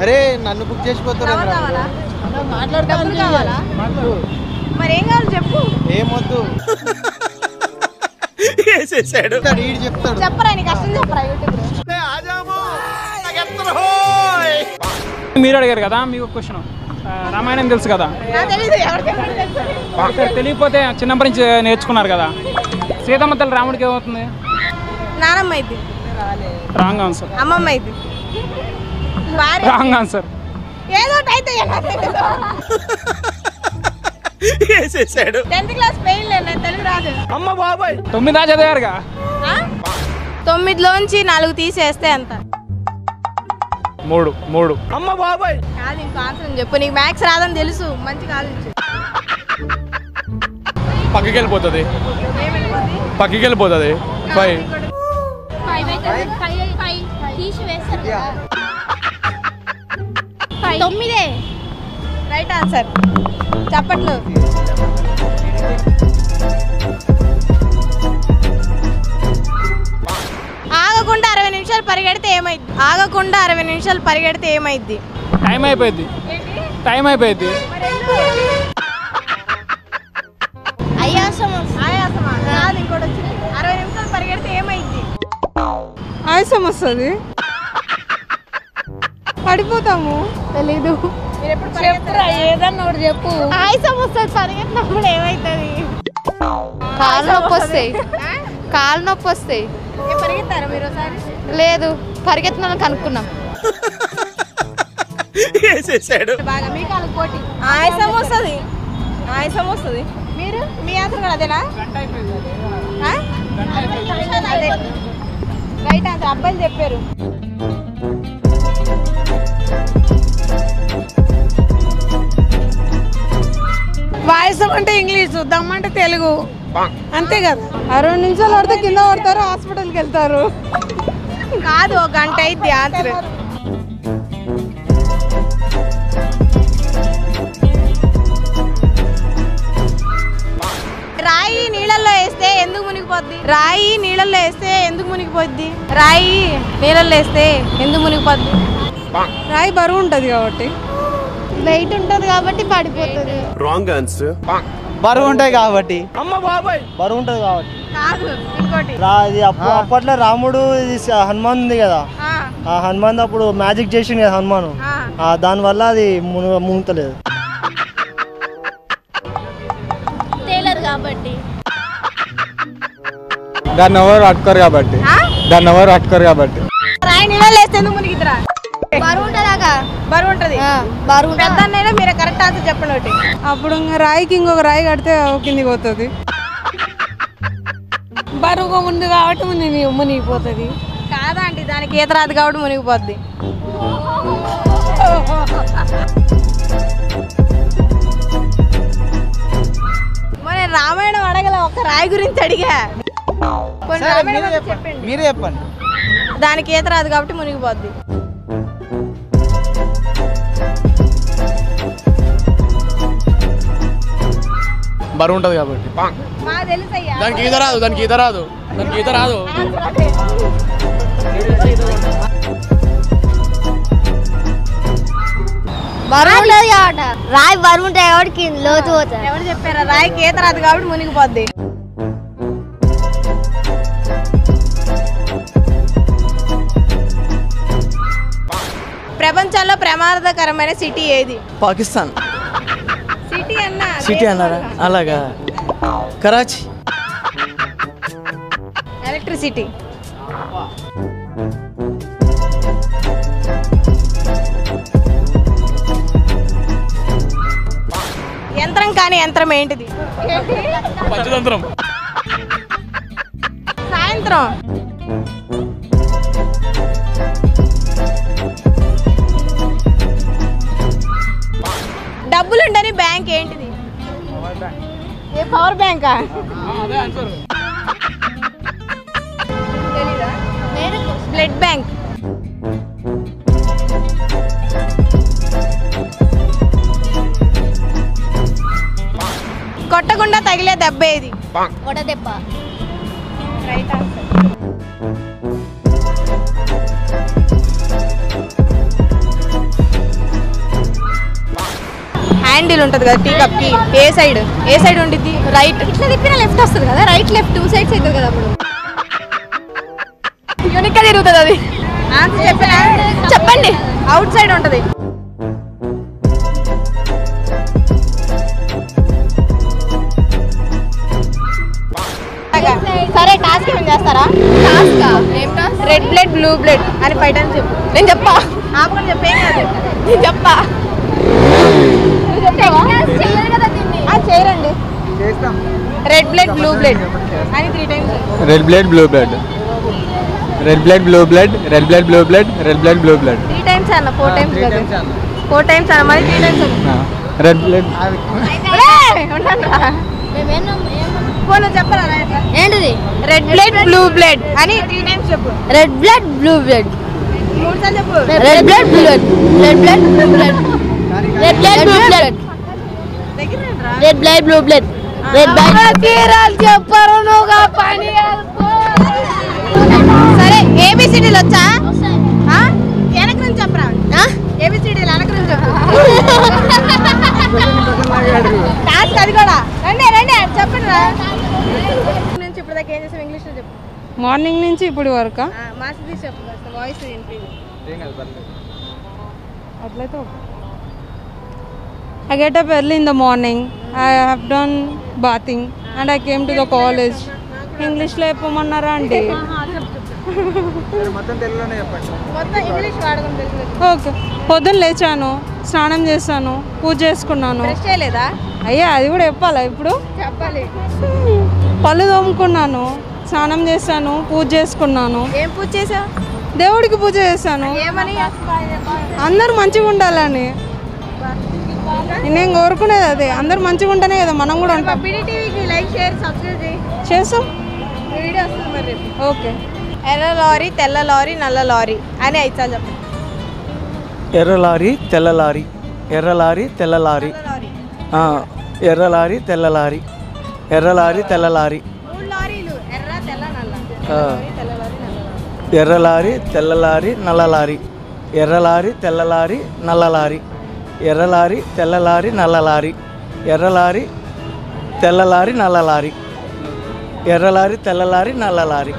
అరే నన్ను బుక్ చేసిపోతారు మరి ఏం కావాలి చెప్పు. ఏమొద్దు చెప్తాడు చెప్పరా నీ కష్టం చెప్పరా యూట్యూబ్ మీరు అడిగారు కదా మీకు క్వశ్చన్ రామాయణం తెలుసు కదా తెలియకపోతే చిన్నప్పటి నుంచి నేర్చుకున్నారు కదా సీతమ్మ తల్లి రాముడికి ఏమవుతుంది నానమ్మ అయింది రాంగ్ ఆన్సర్ అమ్మమ్మ అయింది రాంగ్ ఆన్సర్ ఏదో అయితే 10th క్లాస్ ఫెయిల్ నేను తెలుగు రాదు అమ్మ బాబాయ్ 9 చదివారుగా 9లోంచి 4 తీసేస్తే ఎంత 3 అమ్మ బాబాయ్ కాదు ఇంకో ఆన్సర్ చెప్పు నీకు మ్యాథ్స్ రాదని తెలుసు మంచిగా ఆలోచించు పక్కకి వెళ్ళిపోతుంది 5 9 రైట్ ఆన్సర్ చప్పట్లు ఆగకుండా 60 నిమిషాలు పరిగెడితే ఏమైద్ది టైం అయిపోయింది ఆయాసమా కాదు ఇంకోటి వచ్చింది 60 నిమిషాలు పరిగెడితే ఏమైద్ది ఆయాసం వస్తుంది పడిపోతాము తెలీదు మీరు ఎప్పుడు చెప్తారా ఏదన్నా ఒకటి చెప్పు ఆయాసం వస్తుంది పరిగెట్టినప్పుడు ఏమైతుంది కాలు నొప్పి వస్తాయి పరిగెత్తారా మీరు ఒకసారి లేదు పరిగెత్తిన కనుక్కున్నాం బాగా మీ కాలు పోటీ ఆయాసం వస్తుంది మీరు మీ ఆన్సర్ కూడా అదేనా రైట్ ఆన్సర్ అబ్బాయిలు చెప్పారు వాయిసం అంటే ఇంగ్లీషు దమ్మంటే తెలుగు అంతే కదా 60 నిమిషాలు పడితే కింద పడతారు హాస్పిటల్కి వెళ్తారు కాదు 1 గంట అయింది ఆన్సర్ రాయి నీళ్ళల్లో వేస్తే ఎందుకు మునిగిపోద్ది రాయి బరువు ఉంటది కాబట్టి వెయిట్ ఉంటది కాబట్టి పడిపోతుంది రాంగ్ ఆన్సర్ బరువు ఉంటాయి కాబట్టి అమ్మ బాబాయ్ బరువు ఉంటది కాబట్టి కాదు ఇంకోటి అప్పట్లో రాముడు హనుమాన్ ఉంది కదా ఆ హనుమాన్ అప్పుడు మ్యాజిక్ చేసింది కదా హనుమాను దాని వల్ల అది మునుగుతలేదు కాబట్టి దాన్ని ఎవరు అట్టుకోరు కాబట్టి రాయి నీళ్ళలో వేస్తే ఎందుకు మునిగిద్దిరా బరువు ఉంటది పెద్ద మీరు కరెక్ట్ ఆన్సర్ చెప్పండి ఒకటి అప్పుడు రాయికి ఇంకొక రాయి కడితే కిందికి పోతుంది బరువుగా ఉంది కాబట్టి మునిగిపోతుంది కాదా అండి దానికి ఈత రాదు కాబట్టి మునిగిపోద్ది మరి రామాయణం అడగల ఒక రాయి గురించి అడిగా మీరే చెప్పండి దానికి ఈత రాదు కాబట్టి మునిగిపోద్ది బరువు ఉంటది కాబట్టి మాకు తెలుసయ్యా దానికి ఈత రాదు రాయి బరువు ఉంటాయి కాబట్టి లోతు పోతారు ఎవరు చెప్పారా రాయికి ఈత రాదు కాబట్టి మునిగిపోద్ది ప్రపంచంలో ప్రమాదకరమైన సిటీ ఏది పాకిస్తాన్ సిటీ అన్నారా అలాగా కరాచీ ఎలక్ట్రిసిటీ యంత్రం కాని యంత్రం ఏంటిది పంచతంత్రం సాయంత్రం డబ్బులుండని బ్యాంక్ ఏంటిది పవర్ బ్యాంకా బ్లడ్ బ్యాంక్ కొట్టకుండా తగిలే దెబ్బ ఏది దెబ్బ రైట్ ఆన్సర్ హ్యాండిల్ ఉంటుంది కదా టీ కప్ కి ఏ సైడ్ ఉంటుంది? రైట్. ఇట్లా తిప్పిన లెఫ్ట్ వస్తుంది కదా, రైట్ లెఫ్ట్ 2 sides అవుతుంది కదా అప్పుడు. యూనిక్ గా తిరుగుతుంది అది. చెప్పండి. అవుట్ సైడ్ ఉంటుంది. సరే టాస్క్ ఏం చేస్తారా? రెడ్ బ్లడ్ బ్లూ బ్లడ్ అని 5 times చెప్పు. నేను చెప్పా. ఆపకుండా చెప్పేం కాదు. నేను చెప్పా. చేయరండి. రెడ్ బ్లడ్ బ్లూ బ్లడ్ అని 3 times. Red blood blue blood, red blood blue blood, red blood blue blood, red blood blue blood. 3 times అన్న, 4 times కాదు. 4 times అన్న, మరి 3 times అన్న. రెడ్ బ్లడ్ చెప్పరా? ఏంటిది? రెడ్ బ్లడ్ బ్లూ బ్లడ్ అని 3 times చెప్పు. Red blood blue blood. 3 సార్లు చెప్పు. Red blood blood, red blood blue blood, red blood blue blood, red blood blue blood, red blood. చెప్పారు నువ్వు పని. సరే ఏబిసిడీలు వచ్చా? వెనక నుంచి చెప్పరా? ఏబిసిడీలు వెనక నుంచి చెప్పు. టాస్క్ అది కూడా. రండి రండి చెప్పండి రా. నుంచి ఇప్పుడు దాకా ఏం చేసావు? ఇంగ్లీష్లో చెప్పు. మార్నింగ్ నుంచి ఇప్పుడు వరకు మాస్ తీసి చెప్పు. వాయిస్ అట్లయితే I get up early in the morning. I have done bathing and I came to the college. ఇంగ్లీష్లో చెప్పమన్నారా అండి? మొత్తం ఇంగ్లీష్ వాడకం తెలుసు. ఓకే. పొద్దున్న లేచాను, స్నానం చేశాను, పూజ చేసుకున్నాను. బ్రష్ చేయలేదా? అయ్యా అది కూడా చెప్పాలా ఇప్పుడు? చెప్పాలి. పళ్ళు తోముకున్నాను, స్నానం చేశాను, పూజ చేసుకున్నాను. ఏం పూజ చేసావు? దేవుడికి పూజ చేశాను. ఏమని? అందరూ మంచిగా ఉండాలని. నేను కోరుకునేది అదే, అందరు మంచిగా ఉంటేనే కదా మనం కూడా ఉంటాం. టీవీకి లైక్ షేర్ సబ్స్క్రైబ్ చేస్తాం. వీడియో వస్తుంది మరి. ఓకే. ఎర్ర లారీ, తెల్ల లారీ, నల్ల లారీ అని 5 సార్లు చెప్పండి. ఎర్ర లారీ తెల్ల లారీ, ఎర్ర లారీ తెల్ల లారీ, ఎర్ర లారీ తెల్ల లారీ, ఎర్ర లారీ తెల్ల లారీ, 3 లారీలు ఎర్ర తెల్ల నల్ల. ఎర్ర లారీ తెల్ల లారీ నల్ల లారీ, ఎర్ర లారీ తెల్ల లారీ నల్ల లారీ, ఎర్ర లారీ తెల్ల లారీ నల్ల లారీ, ఎర్ర లారీ తెల్ల లారీ నల్ల లారీ, ఎర్ర లారీ తెల్ల లారీ నల్ల లారీ.